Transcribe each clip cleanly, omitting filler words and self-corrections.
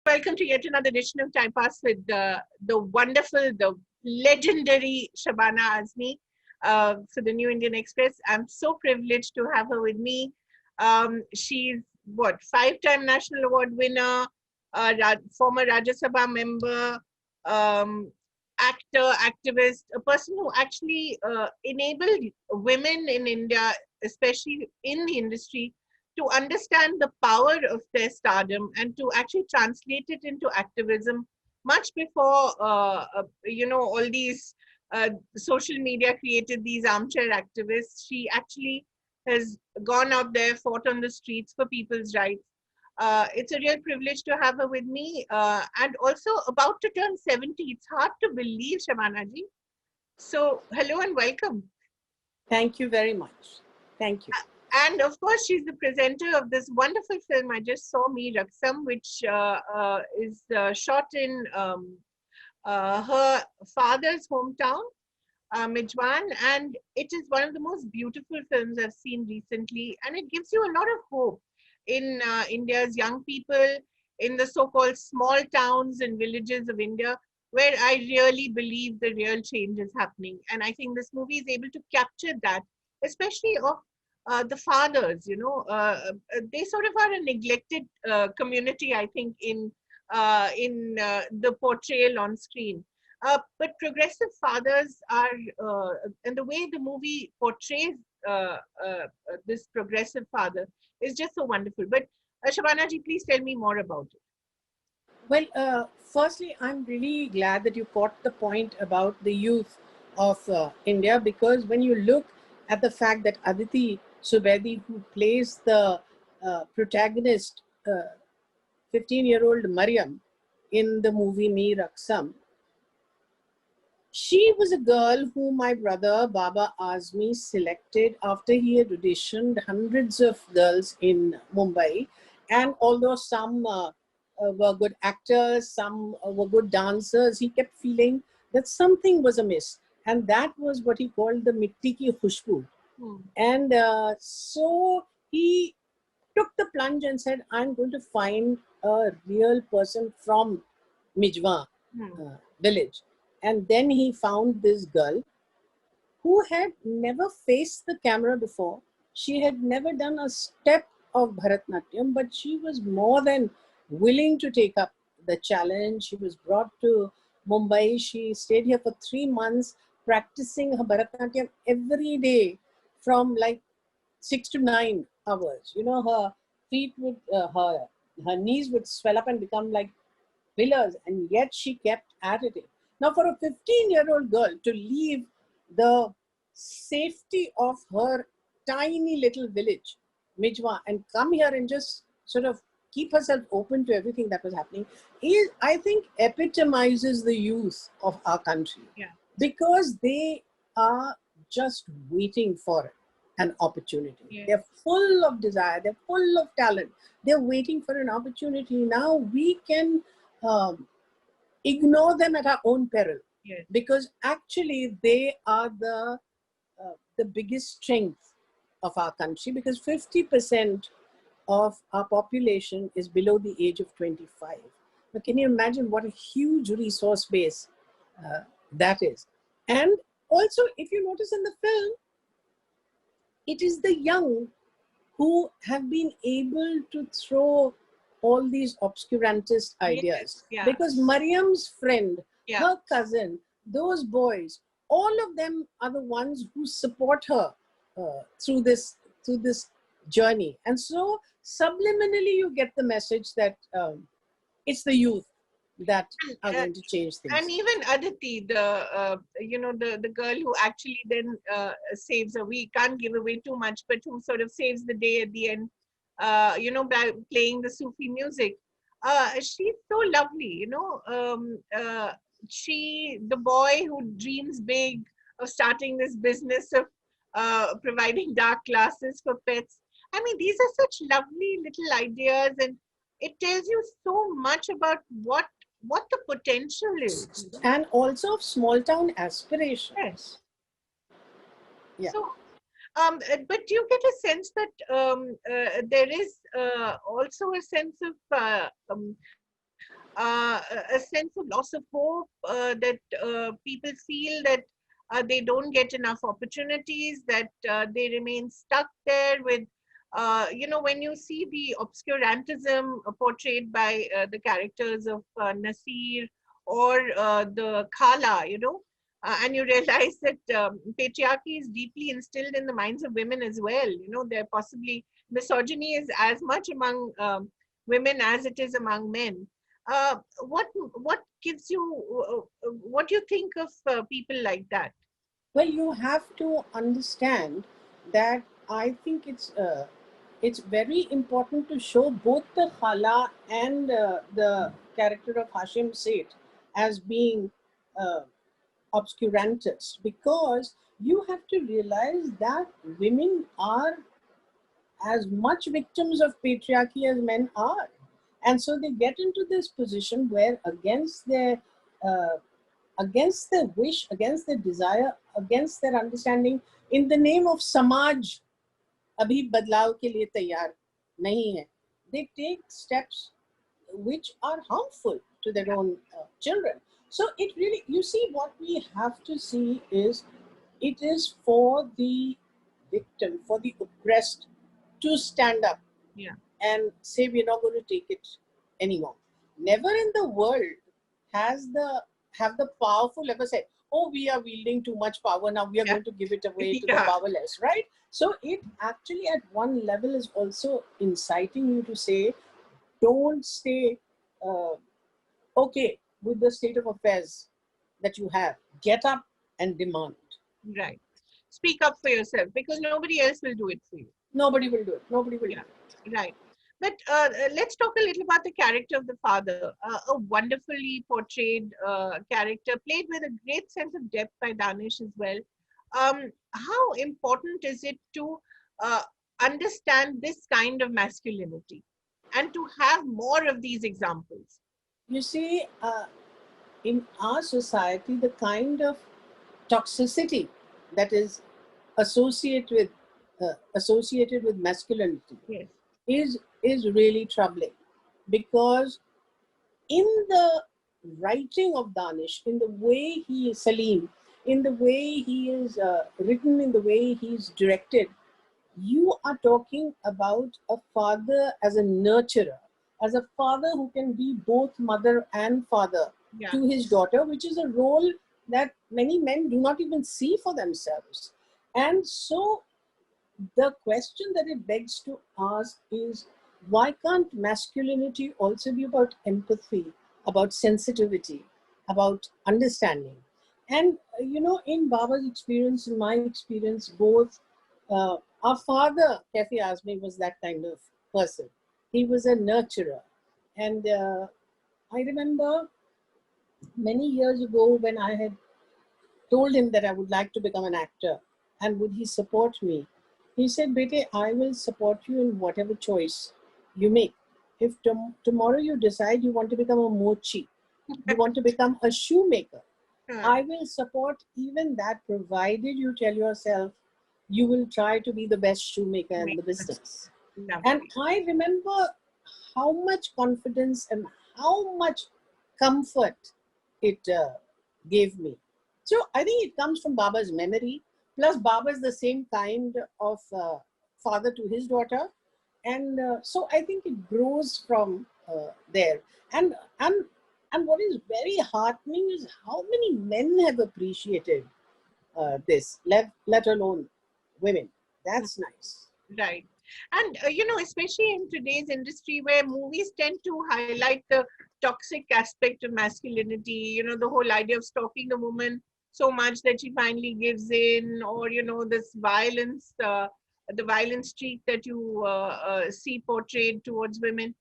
Welcome to yet another edition of Time Pass with the wonderful, the legendary Shabana Azmi for the New Indian Express. I'm so privileged to have her with me. She's five-time National Award winner, former Rajya Sabha member, actor, activist, a person who actually enabled women in India, especially in the industry, to understand the power of their stardom and to actually translate it into activism much before all these social media created these armchair activists. She actually has gone out there, fought on the streets for people's rights. It's a real privilege to have her with me, and also about to turn 70. It's hard to believe, Shabanaji. So hello and welcome. Thank you very much. Thank you. And of course, she's the presenter of this wonderful film I just saw, Miya, Raksam, which is shot in her father's hometown, Mijwan. And it is one of the most beautiful films I've seen recently. And it gives you a lot of hope in India's young people, in the so-called small towns and villages of India, where I really believe the real change is happening. And I think this movie is able to capture that, especially of the fathers. They sort of are a neglected community, I think, in the portrayal on screen. But progressive fathers are, and the way the movie portrays this progressive father is just so wonderful. But Shabanaji, please tell me more about it. Well, firstly, I'm really glad that you caught the point about the youth of India, because when you look at the fact that Aditi Subedi, who plays the protagonist, 15-year-old Mariam, in the movie Miya Raksam, she was a girl whom my brother Baba Azmi selected after he had auditioned hundreds of girls in Mumbai. And although some were good actors, some were good dancers, he kept feeling that something was amiss. And that was what he called the mitti ki khushboo. And so he took the plunge and said, I'm going to find a real person from Mijwan village. And then he found this girl who had never faced the camera before. She had never done a step of Bharatnatyam, but she was more than willing to take up the challenge. She was brought to Mumbai. She stayed here for 3 months, practicing her Bharatnatyam every day from like 6 to 9 hours. You know, her feet would, her knees would swell up and become like pillars, and yet she kept at it. Now, for a 15-year-old girl to leave the safety of her tiny little village, Mijwan, and come here and just sort of keep herself open to everything that was happening, is, I think, epitomizes the youth of our country. Yeah. Because they are just waiting for an opportunity. Yeah. They're full of desire. They're full of talent. They're waiting for an opportunity. Now we can ignore them at our own peril. Yes. Because actually they are the biggest strength of our country, because 50% of our population is below the age of 25. Now, can you imagine what a huge resource base that is? And also, if you notice in the film, it is the young who have been able to throw all these obscurantist ideas. Yes. Yeah. Because Mariam's friend, Yeah. her cousin, those boys, all of them are the ones who support her through this journey. And so subliminally you get the message that it's the youth that are going to change things. And even Aditi, the girl who actually then saves her. We can't give away too much, but who sort of saves the day at the end, by playing the Sufi music. She's so lovely, the boy who dreams big of starting this business of providing dark classes for pets. I mean, these are such lovely little ideas, and it tells you so much about what the potential is. And also of small town aspirations. Yes. Yeah. So But you get a sense that there is also a sense of a sense of loss of hope, that people feel that they don't get enough opportunities, that they remain stuck there with, when you see the obscurantism portrayed by the characters of Nasir or the Khala, and you realize that patriarchy is deeply instilled in the minds of women as well. There possibly misogyny is as much among women as it is among men. What gives you, what do you think of people like that? Well, you have to understand that I think it's very important to show both the Khala and the character of Hashim Seth as being uh, obscurantist, because you have to realize that women are as much victims of patriarchy as men are, and so they get into this position where uh, against their wish, against their desire, against their understanding, in the name of Samaj, अभी बदलाव के लिए तैयार नहीं है. They take steps which are harmful to their own children. So it really, you see, what we have to see is it is for the victim, for the oppressed to stand up Yeah. and say we're not going to take it anymore. Never in the world has the powerful ever said, oh, we are wielding too much power now, we are Yeah. going to give it away to the Yeah. powerless, right? So it actually at one level is also inciting you to say, don't stay uh, okay with the state of affairs that you have. Get up and demand. Right. Speak up for yourself, because nobody else will do it for you. Nobody will do it. Nobody will Yeah. do it. Right. But let's talk a little about the character of the father. A wonderfully portrayed character, played with a great sense of depth by Danish as well. How important is it to uh, understand this kind of masculinity and to have more of these examples? You see, in our society, the kind of toxicity that is associated with masculinity Yes. is really troubling, because in the writing of Danish, in the way he is Salim, in the way he is written, in the way he is directed, you are talking about a father as a nurturer, as a father who can be both mother and father Yeah. to his daughter, which is a role that many men do not even see for themselves. And so the question that it begs to ask is, why can't masculinity also be about empathy, about sensitivity, about understanding? And in Baba's experience, in my experience, both our father, Kafi Azmi, was that kind of person. He was a nurturer. And I remember many years ago when I had told him that I would like to become an actor and would he support me. He said, Bete, I will support you in whatever choice you make. If tomorrow you decide you want to become a mochi, you want to become a shoemaker, I will support even that, provided you tell yourself you will try to be the best shoemaker in the business. And Lovely. I remember how much confidence and how much comfort it gave me. So I think it comes from Baba's memory. Plus, Baba is the same kind of father to his daughter, and so I think it grows from there. And and and what is very heartening is how many men have appreciated this, let alone women. That's nice. Right. And, especially in today's industry where movies tend to highlight the toxic aspect of masculinity, the whole idea of stalking the woman so much that she finally gives in, or, this violence, the violent streak that you see portrayed towards women.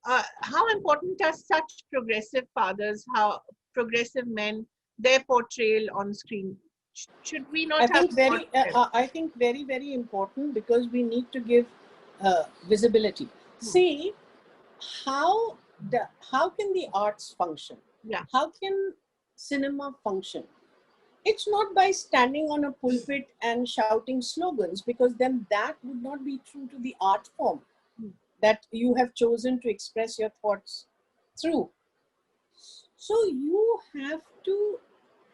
How important are such progressive fathers, how progressive men, their portrayal on screen? Should we not have more of them? I think very, very important, because we need to give visibility. Hmm. See, how how can the arts function? Yeah. How can cinema function? It's not by standing on a pulpit and shouting slogans, because then that would not be true to the art form that you have chosen to express your thoughts through. So you have to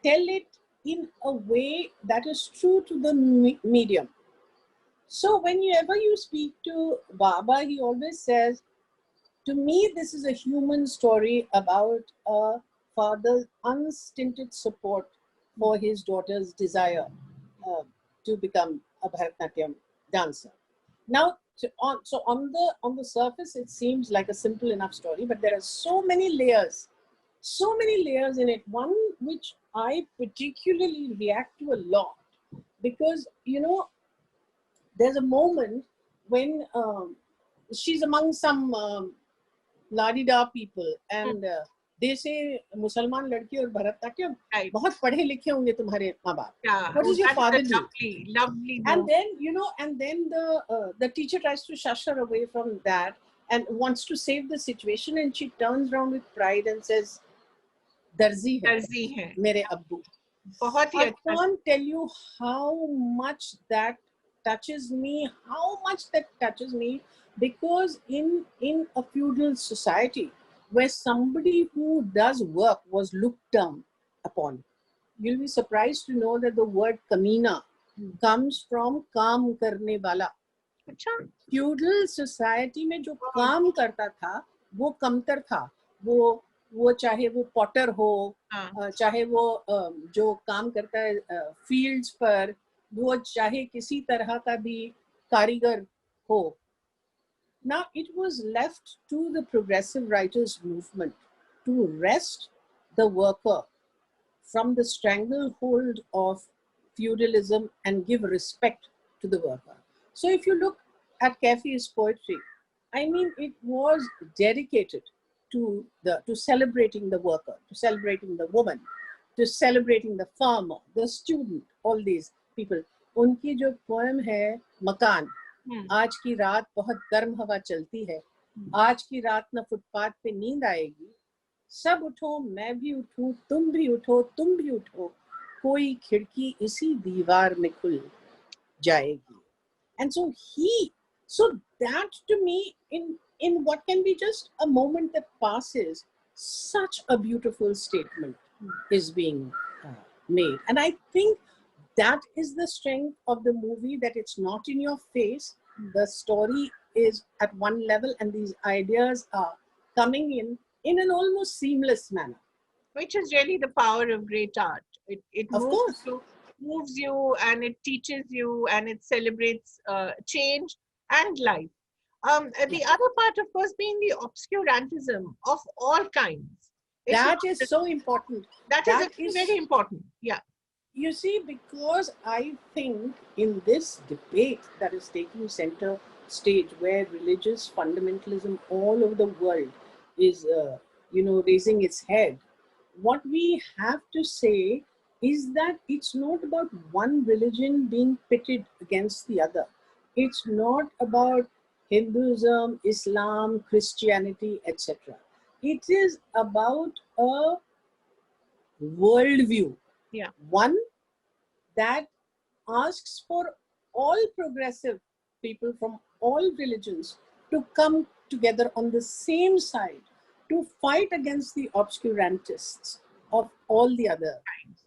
tell it in a way that is true to the medium. So whenever you speak to Baba, he always says, to me, this is a human story about a father's unstinted support for his daughter's desire uh, to become a Bharatanatyam dancer. Now, on the surface, it seems like a simple enough story, but there are so many layers in it. One which I particularly react to a lot, because there's a moment when she's among some लाडीडा people, and they say Musalman लड़की और Bharatanatyam Right. बहुत पढ़े लिखे होंगे तुम्हारे माँ बाप. Yeah. What does your That is father a do? lovely And note. then the teacher tries to shush her away from that and wants to save the situation, and she turns around with pride and says, दर्जी है दर्जी है मेरे अब्बू. बहुत ही I अच्छा. can't tell you how much that touches me, because in a feudal society where somebody who does work was looked down upon, you'll be surprised to know that the word kamina comes from काम करने वाला. अच्छा. Feudal society में जो काम करता था वो कमतर था. वो चाहे वो पॉटर हो, चाहे वो जो काम करता है फील्ड्स पर, वो चाहे किसी तरह का भी कारीगर हो. Now it was left to the progressive writers movement to wrest the worker from the stranglehold of feudalism and give respect to the worker. So if you look at Kefi's poetry, I mean, it was dedicated to celebrating the worker, to celebrating the woman, to celebrating the farmer, the student, all these people. उनकी जो poem है मकान, आज की रात बहुत गर्म हवा चलती है, आज की रात न फुटपाथ पे नींद आएगी, सब उठो मैं भी उठूं, तुम भी उठो, तुम भी उठो, कोई खिड़की इसी दीवार में खुल जाएगी. And so that to me, in what can be just a moment that passes, such a beautiful statement is being made. And I think that is the strength of the movie, that it's not in your face. The story is at one level and these ideas are coming in an almost seamless manner. Which is really the power of great art. It Of course. moves you, and it teaches you, and it celebrates change and life. The other part, of course, being the obscurantism of all kinds. That is so important. That is very important. Yeah. You see, because I think in this debate that is taking center stage, where religious fundamentalism all over the world is, raising its head, what we have to say is that it's not about one religion being pitted against the other. It's not about Hinduism, Islam, Christianity, etc. It is about a worldview. Yeah. One that asks for all progressive people from all religions to come together on the same side to fight against the obscurantists of all the other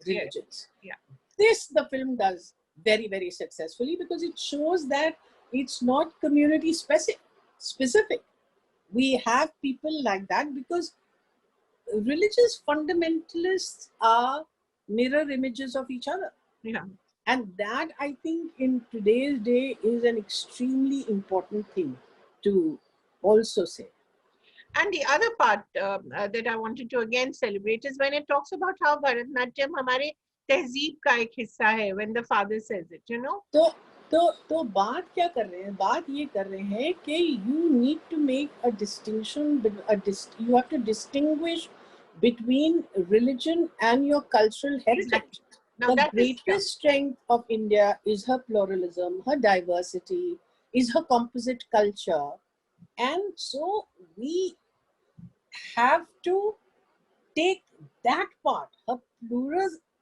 religions. Yeah. This the film does very, very successfully, because it shows that it's not community specific. We have people like that because religious fundamentalists are mirror images of each other. Yeah. And that, I think, in today's day is an extremely important thing to also say. And the other part that I wanted to again celebrate is when it talks about how Bharatanatyam हमारे तहजीब का एक हिस्सा है, when the father says it, तो बात क्या कर रहे हैं? बात ये कर रहे हैं कि you need to make a distinction, you have to distinguish between religion and your cultural heritage. Exactly. Now the greatest strength of India is her pluralism, her diversity, is her composite culture. And so we have to take that part, her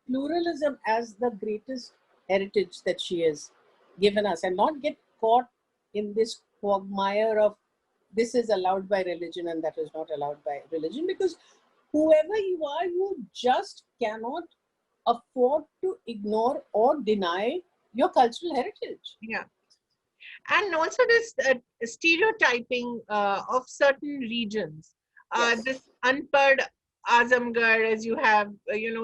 pluralism as the greatest heritage that she has given us, and not get caught in this quagmire of this is allowed by religion and that is not allowed by religion, because whoever you are, you just cannot afford to ignore or deny your cultural heritage. Yeah. And also this stereotyping of certain regions. Yes, This unpaired Azamgarh, as you have,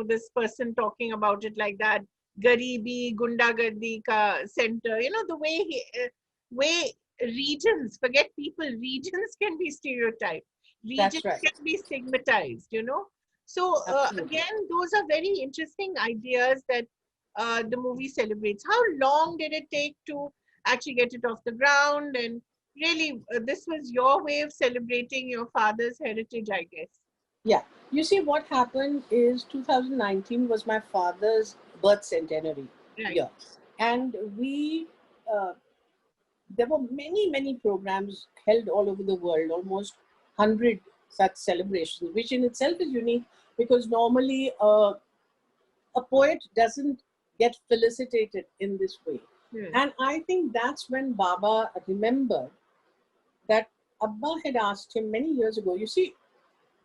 this person talking about it like that, Garibi, Gundagardi ka center, the way way regions, forget people, regions can be stereotyped, regions that's right. can be stigmatized, So Absolutely. again, those are very interesting ideas that the movie celebrates. How long did it take to actually get it off the ground? And really, this was your way of celebrating your father's heritage, I guess. Yeah. You see, what happened is 2019 was my father's birth centenary Right. year. And uh, there were many, many programs held all over the world, almost 100 such celebrations, which in itself is unique because normally a poet doesn't get felicitated in this way. Hmm. And I think that's when Baba remembered that Abba had asked him many years ago. You see,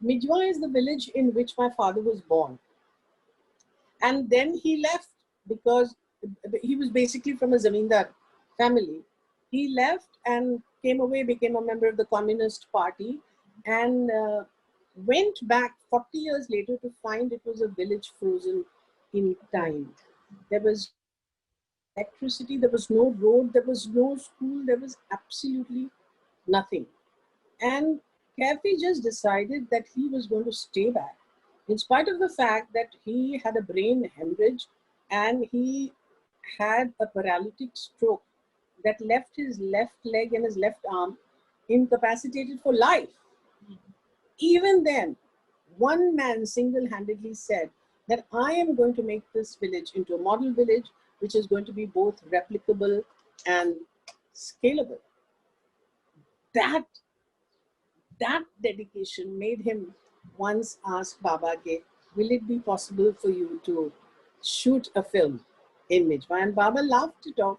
Mijwan is the village in which my father was born. And then he left because he was basically from a Zamindar family. He left and came away, became a member of the Communist Party, and went back 40 years later to find it was a village frozen in time. There was electricity, there was no road, there was no school, there was absolutely nothing. And Kathy just decided that he was going to stay back, in spite of the fact that he had a brain hemorrhage and he had a paralytic stroke that left his left leg and his left arm incapacitated for life. Even then, one man single handedly said that I am going to make this village into a model village, which is going to be both replicable and scalable. That that dedication made him once ask Baba, will it be possible for you to shoot a film in Mijwan? And Baba laughed it off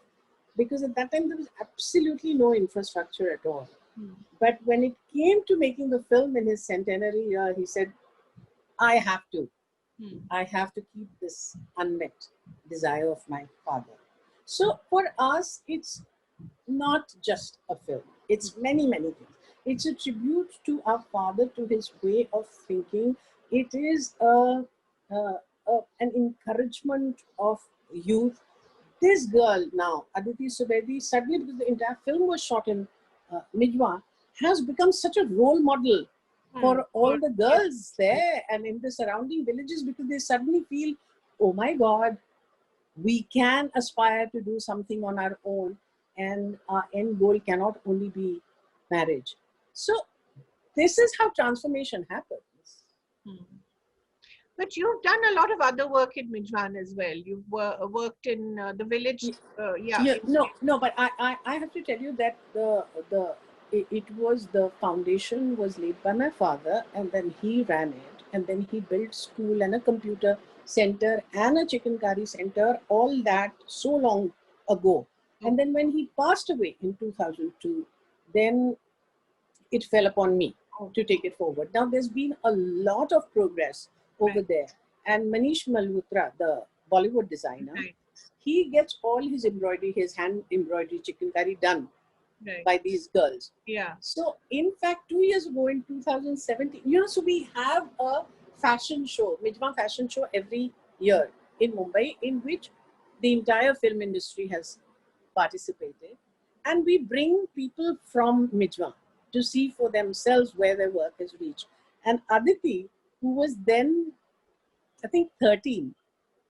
because at that time there was absolutely no infrastructure at all. But when it came to making the film in his centenary year, he said, I have to. I have to keep this unmet desire of my father. So for us, it's not just a film. It's many, many things. It's a tribute to our father, to his way of thinking. It is an encouragement of youth. This girl now, Aditi Subedi, suddenly because the entire film was shot in Mijwan, has become such a role model Hmm. for all Good. the Yes. girls there and in the surrounding villages because they suddenly feel, oh my God, we can aspire to do something on our own, and our end goal cannot only be marriage. So this is how transformation happens. Hmm. But you've done a lot of other work in Mijwan as well. You've worked in the village. Yeah. Yeah, no, but I have to tell you that it was the foundation was laid by my father, and then he ran it, and then he built school and a computer center and a chicken curry center, all that so long ago. And then when he passed away in 2002, then it fell upon me Oh, to take it forward. Now there's been a lot of progress over right. there, and Manish Malhotra, the Bollywood designer, Right. he gets all his embroidery, his hand embroidery chicken curry done Right. by these girls. Yeah. So, in fact, 2 years ago in 2017, so we have a fashion show, Mijwan fashion show every year in Mumbai, in which the entire film industry has participated. And we bring people from Mijwan to see for themselves where their work has reached. And Aditi, who was then, I think, 13,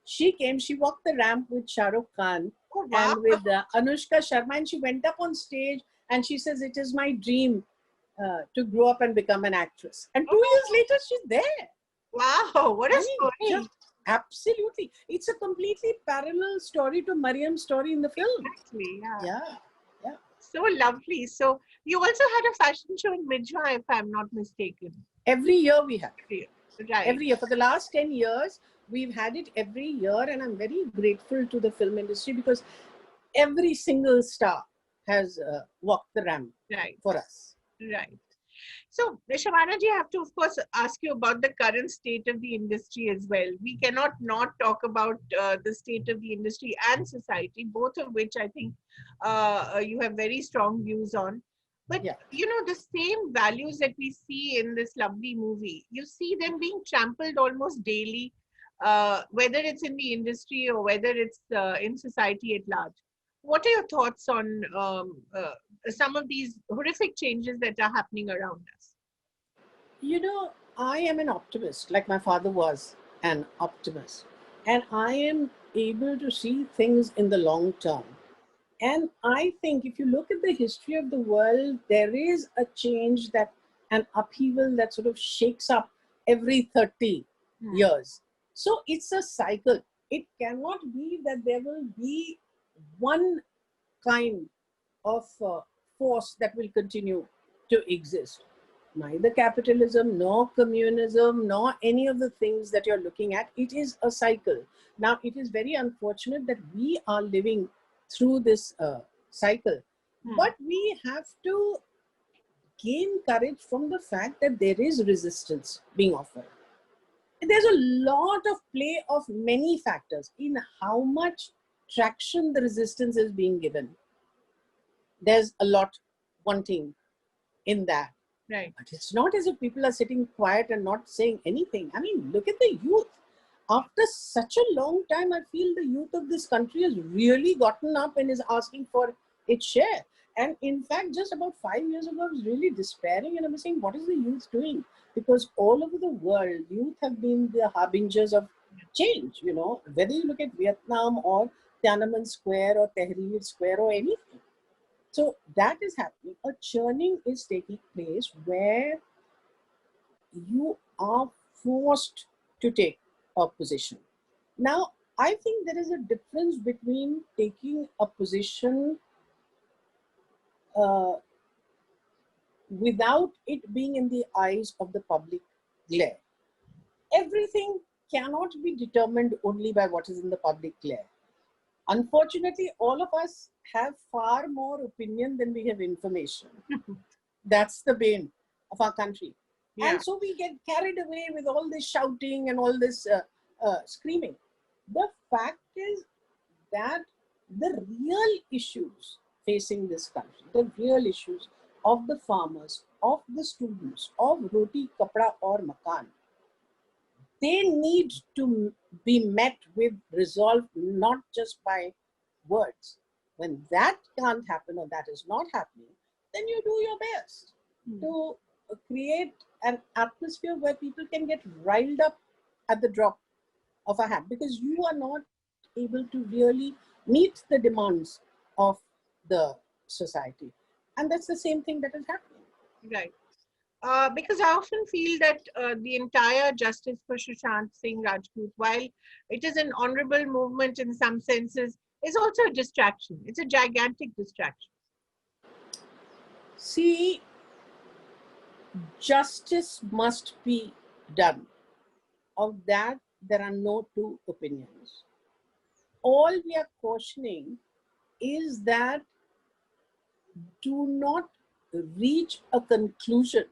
she came, she walked the ramp with Shah Rukh Khan Oh, wow. and with Anushka Sharma, and she went up on stage and she says, it is my dream to grow up and become an actress. And 2 years Oh, later, she's there. wow. What I a mean, story. just absolutely. It's a completely parallel story to Mariam's story in the film. Exactly. Yeah. Yeah, yeah. So lovely. So you also had a fashion show in Mijwa, if I'm not mistaken. Every year we have. Right. Every year for the last 10 years, we've had it every year, and I'm very grateful to the film industry because every single star has walked the ramp Right, for us. right. So, Shabana ji, I have to, of course, ask you about the current state of the industry as well. We cannot not talk about the state of the industry and society, both of which I think you have very strong views on. But, Yeah. the same values that we see in this lovely movie, you see them being trampled almost daily, whether it's in the industry or whether it's in society at large. What are your thoughts on some of these horrific changes that are happening around us? I am an optimist, like my father was an optimist. And I am able to see things in the long term. And I think if you look at the history of the world, there is a change, that an upheaval that sort of shakes up every 30 Hmm. years. So it's a cycle. It cannot be that there will be one kind of force that will continue to exist. Neither capitalism, nor communism, nor any of the things that you're looking at. It is a cycle. Now, it is very unfortunate that we are living through this cycle, Hmm. but we have to gain courage from the fact that there is resistance being offered. There's a lot of play of many factors in how much traction the resistance is being given. There's a lot wanting in that. Right. But it's not as if people are sitting quiet and not saying anything. I mean, look at the youth. After such a long time, I feel the youth of this country has really gotten up and is asking for its share. And in fact, just about 5 years ago, I was really despairing and I was saying, what is the youth doing? Because all over the world, youth have been the harbingers of change, whether you look at Vietnam or Tiananmen Square or Tahrir Square or anything. So that is happening. A churning is taking place where you are forced to take a position. Now, I think there is a difference between taking a position uh, without it being in the eyes of the public glare. Everything cannot be determined only by what is in the public glare. Unfortunately, all of us have far more opinion than we have information. That's the bane of our country. Yeah. And so we get carried away with all this shouting and all this screaming. The fact is that the real issues facing this country, the real issues of the farmers, of the students, of roti, kapra or makan, they need to be met with resolve, not just by words. When that can't happen or that is not happening, then you do your best Hmm. to create an atmosphere where people can get riled up at the drop of a hat, because you are not able to really meet the demands of the society. And that's the same thing that is happening. Right. Because I often feel that the entire justice for Sushant Singh Rajput, while it is an honorable movement in some senses, is also a distraction. It's a gigantic distraction. See, justice must be done. Of that, there are no two opinions. All we are cautioning is that do not reach a conclusion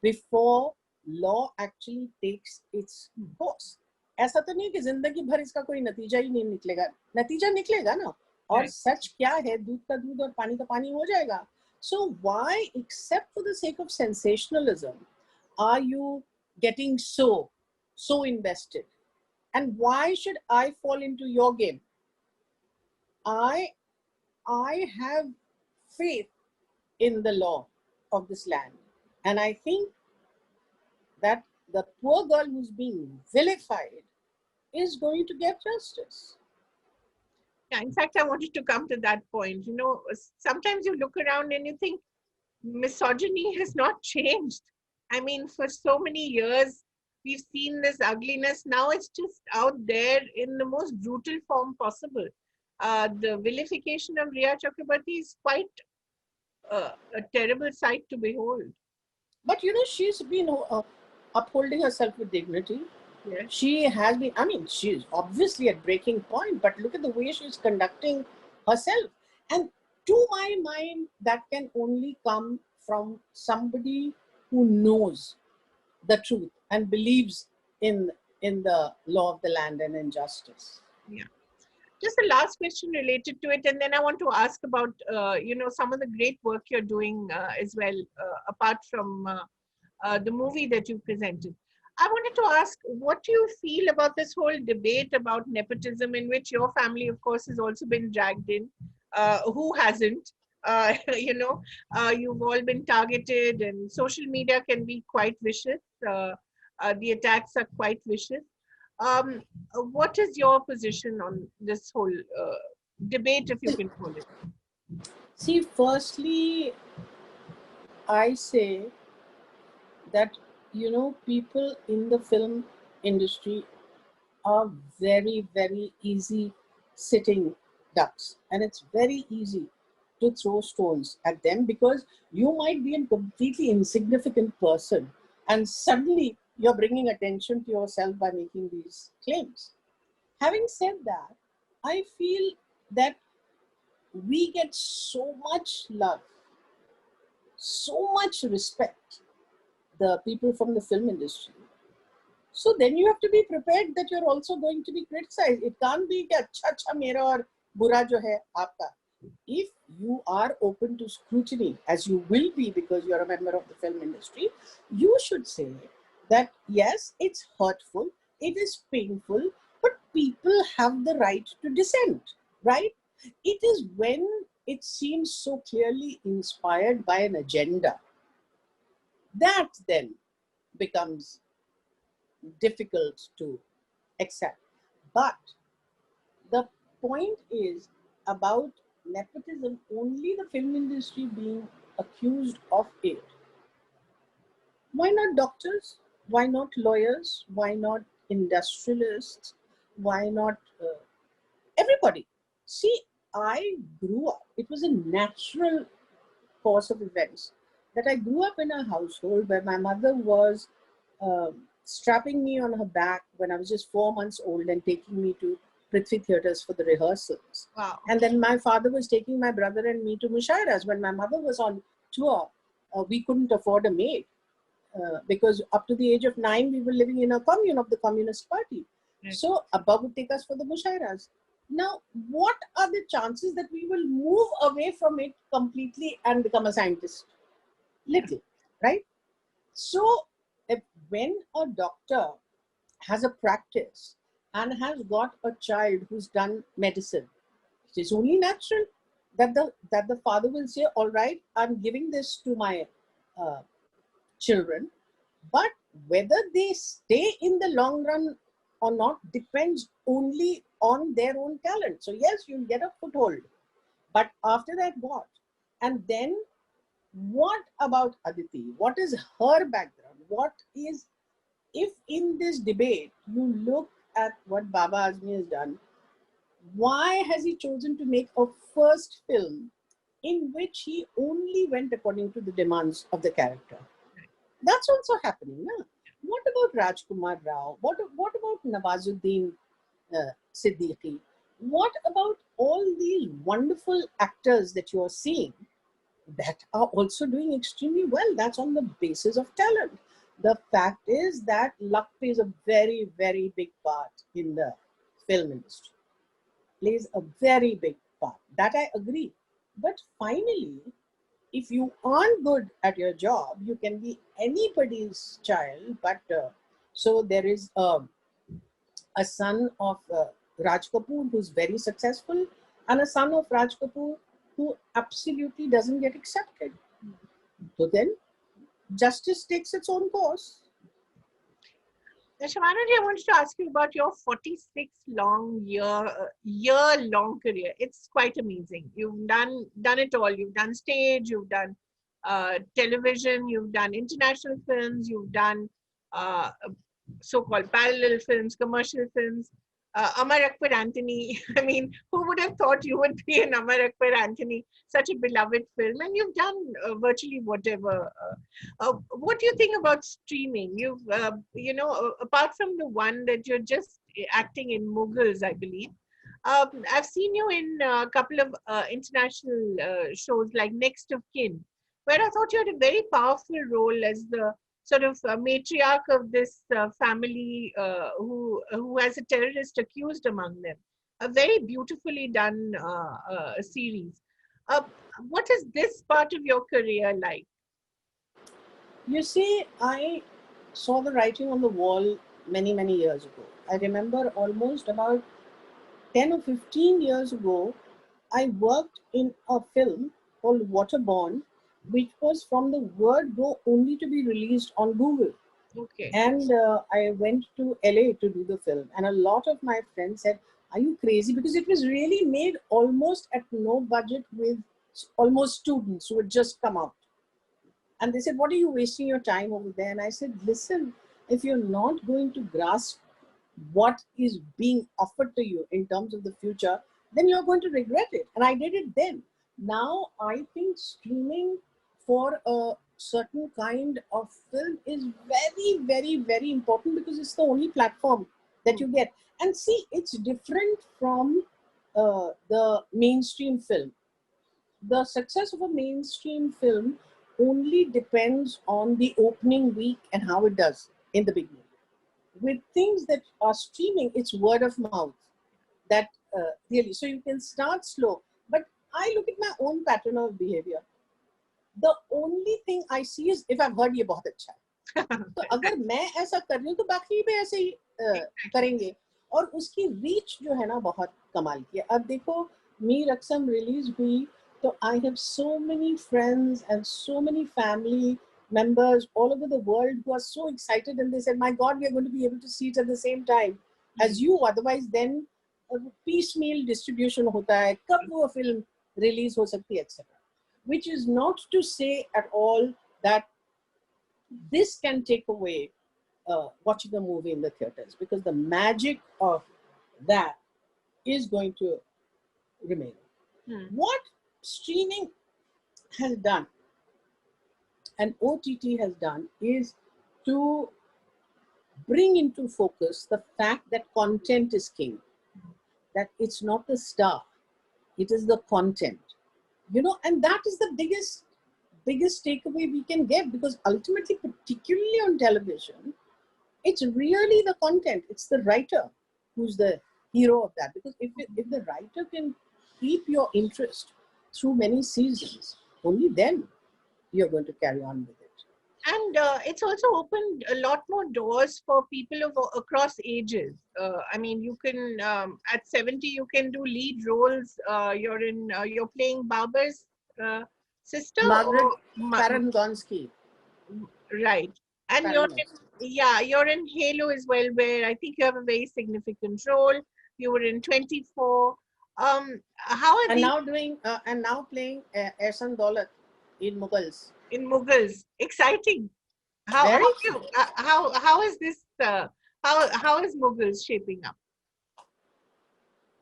before law actually takes its course. ऐसा तो नहीं कि जिंदगी भर इसका कोई नतीजा ही नहीं निकलेगा. नतीजा निकलेगा ना. और Right. सच क्या है, दूध का दूध और पानी का पानी हो जाएगा. So why, except for the sake of sensationalism, are you getting so invested? And why should I fall into your game? I have faith in the law of this land. And I think that the poor girl who's being vilified is going to get justice. Yeah, in fact, I wanted to come to that point. Sometimes you look around and you think misogyny has not changed. I mean, for so many years, we've seen this ugliness. Now it's just out there in the most brutal form possible. The vilification of Riya Chakrabarti is quite a terrible sight to behold. But she's been upholding herself with dignity. Yes. She has been, I mean, she's obviously at breaking point, but look at the way she's conducting herself. And to my mind, that can only come from somebody who knows the truth and believes in the law of the land and in justice. Yeah. Just a last question related to it, and then I want to ask about some of the great work you're doing as well, apart from the movie that you presented. I wanted to ask, what do you feel about this whole debate about nepotism, in which your family, of course, has also been dragged in? Who hasn't? you know, you've all been targeted, and social media can be quite vicious. The attacks are quite vicious. Um, what is your position on this whole debate, if you can call it? See, firstly, I say that, people in the film industry are very, very easy sitting ducks. And it's very easy to throw stones at them because you might be a completely insignificant person and suddenly you're bringing attention to yourself by making these claims. Having said that, I feel that we get so much love, so much respect, the people from the film industry. So then you have to be prepared that you're also going to be criticized. It can't be कि अच्छा अच्छा मेरा और बुरा जो है आपका. If you are open to scrutiny, as you will be because you're a member of the film industry, you should say that yes, it's hurtful, it is painful, but people have the right to dissent, right? It is when it seems so clearly inspired by an agenda that then becomes difficult to accept. But the point is about nepotism, only the film industry being accused of it. Why not doctors? Why not lawyers? Why not industrialists? Why not everybody? See, I grew up, it was a natural course of events that I grew up in a household where my mother was strapping me on her back when I was just 4 months old and taking me to Prithvi theatres for the rehearsals. Wow. And then my father was taking my brother and me to Mushairas. When my mother was on tour, we couldn't afford a maid because up to the age of 9, we were living in a commune of the Communist Party. Right. So Abba would take us for the Mushairas. Now, what are the chances that we will move away from it completely and become a scientist? Little, right? So, when a doctor has a practice and has got a child who's done medicine, it is only natural that the father will say, "All right, I'm giving this to my uh, children," but whether they stay in the long run or not depends only on their own talent. So yes, you'll get a foothold, but after that, what? And then what about Aditi? What is her background? What is, if in this debate you look at what Baba Azmi has done, why has he chosen to make a first film in which he only went according to the demands of the character? That's also happening. No? What about Rajkumar Rao? What about Nawazuddin Siddiqui? What about all these wonderful actors that you are seeing that are also doing extremely well? That's on the basis of talent. The fact is that luck plays a very, very big part in the film industry. Plays a very big part. That I agree. But finally, if you aren't good at your job, you can be anybody's child. But so there is a son of Raj Kapoor who's very successful, and a son of Raj Kapoor who absolutely doesn't get accepted. So then justice takes its own course. Now, Shabana ji, I wanted to ask you about your 46 year long career. It's quite amazing. You've done it all. You've done stage, you've done television, you've done international films, you've done uh, so-called parallel films, commercial films. Amar Akbar Anthony. I mean, who would have thought you would be an Amar Akbar Anthony? Such a beloved film, and you've done virtually whatever. What do you think about streaming? You've, apart from the one that you're just acting in Mughals, I believe. I've seen you in a couple of international shows like Next of Kin, where I thought you had a very powerful role as the sort of matriarch of this family who has a terrorist accused among them. A very beautifully done series. Uh, what is this part of your career like? You see, I saw the writing on the wall many, many years ago. I remember almost about 10 or 15 years ago, I worked in a film called Waterborne, which was from the word go only to be released on Google. Okay. And I went to LA to do the film. And a lot of my friends said, "Are you crazy?" Because it was really made almost at no budget with almost students who had just come out. And they said, "What are you wasting your time over there?" And I said, "Listen, if you're not going to grasp what is being offered to you in terms of the future, then you're going to regret it." And I did it then. Now I think streaming for a certain kind of film is very, very, very important because it's the only platform that you get. And see, it's different from the mainstream film. The success of a mainstream film only depends on the opening week and how it does in the beginning. With things that are streaming, it's word of mouth that really, so you can start slow. But I look at my own pattern of behavior. The only thing I see is if I've heard ये बहुत अच्छा है, तो अगर मैं ऐसा कर रही हूँ तो बाकी भी ऐसे ही करेंगे. और उसकी रीच जो है ना बहुत कमाल की है. अब देखो मी रक्सम रिलीज हुई तो I have so many friends and so many family members all over the world who are so excited, and they said, "My God, we are going to be able to see it at the same time as you." Otherwise, then piecemeal distribution होता है, कब वो film release हो सकती है, etc. Which is not to say at all that this can take away watching a movie in the theaters, because the magic of that is going to remain. What streaming has done and OTT has done is to bring into focus the fact that content is king, that it's not the star, it is the content, and that is the biggest takeaway we can get, because ultimately, particularly on television, it's really the content, it's the writer who's the hero of that. Because if the writer can keep your interest through many seasons, only then you're going to carry on with it. And it's also opened a lot more doors for people across ages. I mean, you can at 70 you can do lead roles. You're playing Baba's sister, Margaret or Parangonsky. Right, and you're in Halo as well, where I think you have a very significant role. You were in 24. How are and these now doing and now playing Ehsan Daulat in Mughals. in Mughals? Exciting. How Very how you, how is this? How is Mughals shaping up?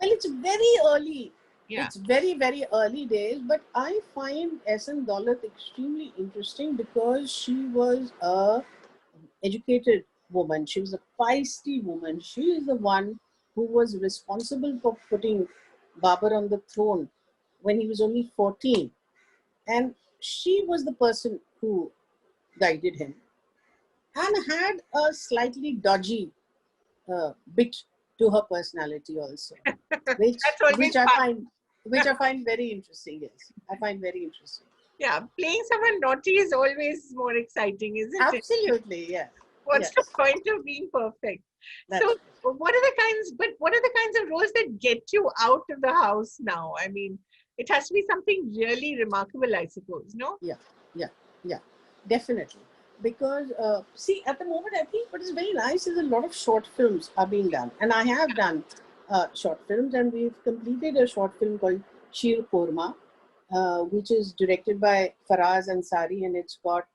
Well, it's very early. Yeah. It's very, very early days, but I find Ehsan Daulat extremely interesting because she was a educated woman. She was a feisty woman. She is the one who was responsible for putting Babur on the throne when he was only 14. And she was the person who guided him and had a slightly dodgy bit to her personality also, which That's always which I fun. find which I find very interesting. Yes, I find very interesting. Yeah, playing someone naughty is always more exciting, isn't it? Absolutely, yes. What's the Yes, point of being perfect? that's So, what are the kinds of roles that get you out of the house now? I mean, it has to be something really remarkable, I suppose. No? yeah, yeah, yeah, definitely. Because see, at the moment, I think what is very nice is a lot of short films are being done, and I have done short films, and we've completed a short film called Sheer Korma, which is directed by Faraz Ansari, and it's got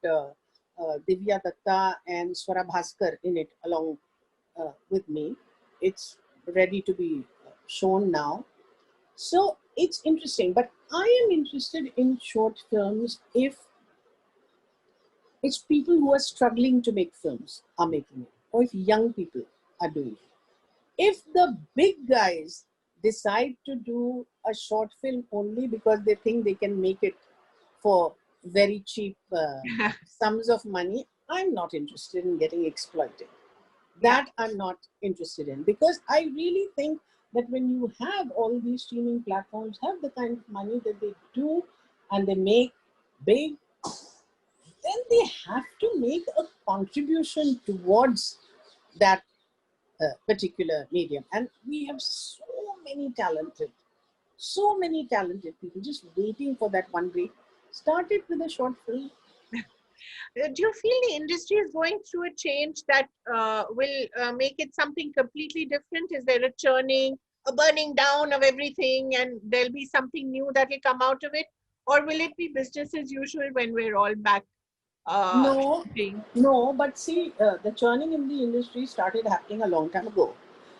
Divya Datta and Swara Bhaskar in it along with me. It's ready to be shown now. So it's interesting, but I am interested in short films if it's people who are struggling to make films are making it, or if young people are doing it. If the big guys decide to do a short film only because they think they can make it for very cheap sums of money, I'm not interested in getting exploited. Yeah. That I'm not interested in, because I really think that when you have all these streaming platforms have the kind of money that they do and they make big, then they have to make a contribution towards that particular medium. And we have so many talented people just waiting for that one break. Started with a short film. Do you feel the industry is going through a change that will make it something completely different? Is there a churning, a burning down of everything, and there'll be something new that will come out of it? Or will it be business as usual when we're all back No, shooting? no, but see, the churning in the industry started happening a long time ago.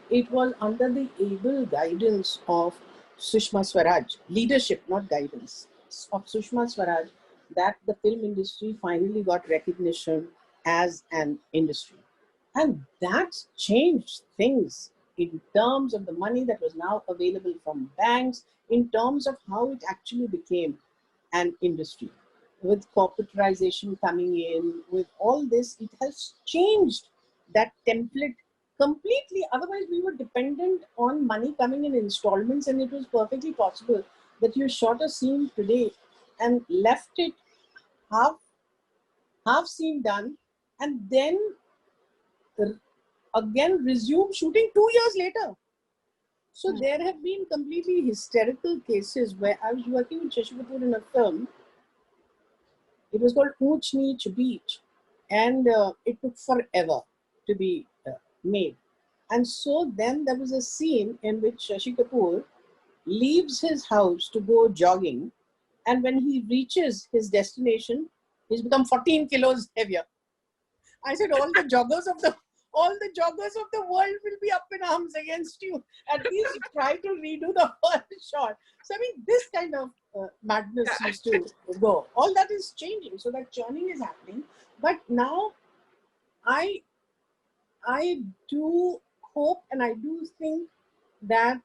It was under the able guidance of Sushma Swaraj, leadership, not guidance, of Sushma Swaraj, that the film industry finally got recognition as an industry. And that changed things in terms of the money that was now available from banks, in terms of how it actually became an industry. With corporatization coming in, with all this, it has changed that template completely. Otherwise, we were dependent on money coming in installments, and it was perfectly possible that you shot a scene today and left it half scene done, and then again resume shooting 2 years later. So Hmm. there have been completely hysterical cases where I was working with Shashi Kapoor in a film. It was called Ooch Neech Beach, and it took forever to be made. And so then there was a scene in which Shashi Kapoor leaves his house to go jogging, and when he reaches his destination, he's become 14 kilos heavier. I said, all the joggers of the world will be up in arms against you. At least try to redo the whole shot. So I mean, this kind of madness used to go. All that is changing. So that churning is happening. But now I I do hope and I do think that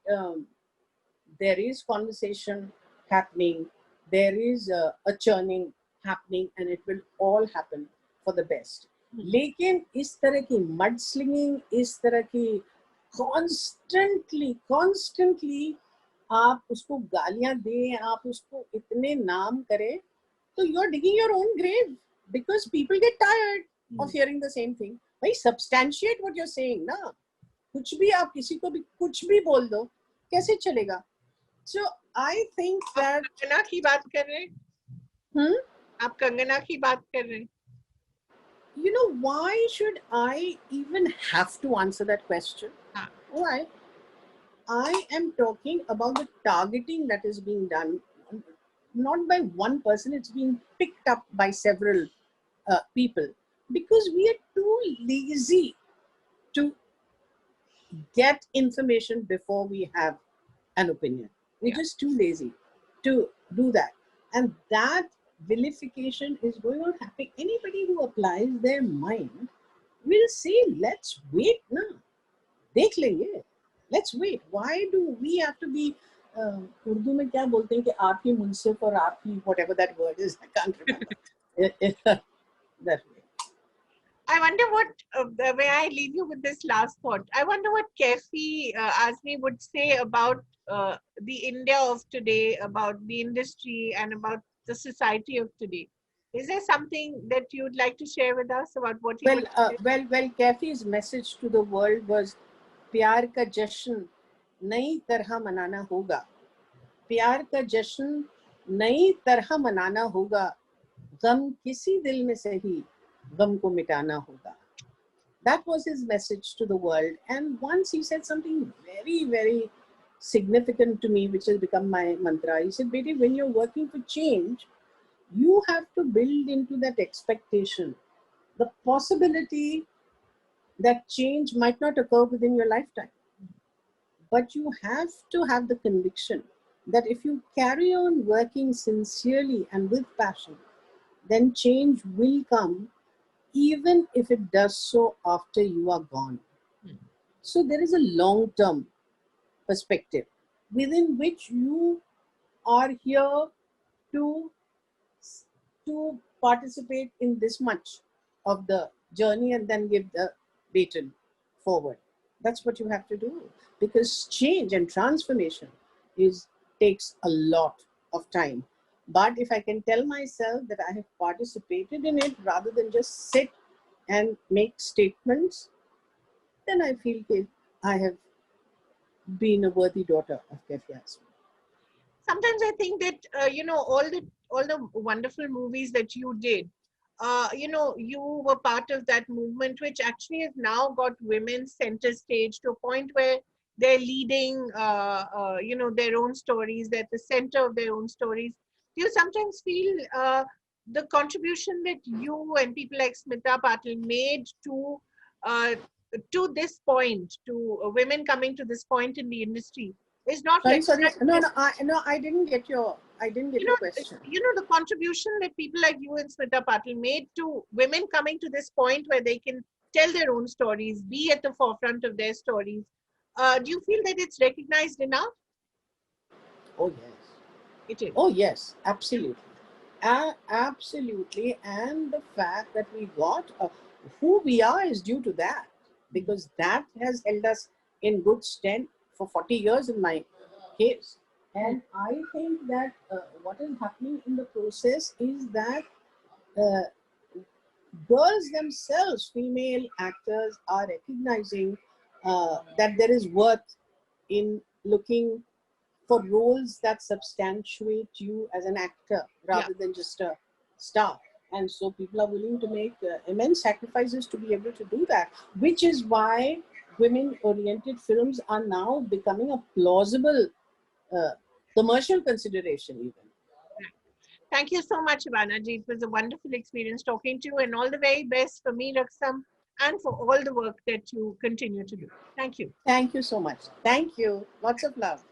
there is conversation happening, there is a churning happening, and it will all happen for the best. लेकिन इस तरह की mud slinging, इस तरह की constantly आप उसको गालियां दें, आप उसको इतने नाम करें, तो you are digging your own grave, because people get tired of hearing the same thing. भाई substantiate what you're saying ना. कुछ भी आप किसी को भी कुछ भी बोल दो, कैसे चलेगा? So I think that Kangana की बात कर रहे हैं? आप कंगना की बात कर रहे हैं? you know, why should I even have to answer that question? Why? I am talking about the targeting that is being done, not by one person, it's being picked up by several people, because we are too lazy to get information before we have an opinion. We're just too lazy to do that. And that vilification is going on happening. Anybody who applies their mind will say, let's wait now. देख लेंगे. Let's wait. Why do we have to be Urdu में क्या बोलते हैं कि आपकी मुंसिफ और आपकी whatever that word is, I can't remember. That way. I wonder what, may I leave you with this last thought? I wonder what Kefi Azmi would say about the India of today, about the industry, and about the society of today. Is there something that you'd like to share with us about what he would say? Well, Kefi's message to the world was, प्यार का जश्न नई तरह मनाना होगा. प्यार का जश्न नई तरह मनाना होगा. गम किसी दिल में सही, गम को मिटाना होगा. That was his message to the world. And once he said something very, very significant to me, which has become my mantra. He said, Beti, when you're working for change, you have to build into that expectation the possibility that change might not occur within your lifetime. But you have to have the conviction that if you carry on working sincerely and with passion, then change will come, even if it does so after you are gone. Hmm. So there is a long term perspective within which you are here to to participate in this much of the journey and then give the baton forward. That's what you have to do, because change and transformation is takes a lot of time. But if I can tell myself that I have participated in it rather than just sit and make statements, then I feel that I have been a worthy daughter of Kefias. Sometimes I think that all the wonderful movies that you did, you were part of that movement, which actually has now got women center stage to a point where they're leading, their own stories. They're at the center of their own stories. Do you sometimes feel the contribution that you and people like Smita Patil made uh, to this point, to women coming to this point in the industry, is not Sorry. recognized? No, I didn't get you your know question. the contribution that people like you and Smita Patil made to women coming to this point where they can tell their own stories, be at the forefront of their stories. Do you feel that it's recognized enough? Oh yes. It is. Oh yes, absolutely. Absolutely. And the fact that we got who we are is due to that, Mhm. because that has held us in good stead for 40 years in my case. Mm. And I think that what is happening in the process is that uh, girls themselves, female actors, are recognizing that there is worth in looking for roles that substantiate you as an actor Yeah. rather than just a star. And so people are willing to make immense sacrifices to be able to do that, which is why women oriented films are now becoming a plausible uh, commercial consideration, even. Right. Thank you so much, Ivanaji. It was a wonderful experience talking to you, and all the very best for me, Raksam, and for all the work that you continue to do. Thank you. Thank you so much. Thank you. Lots of love.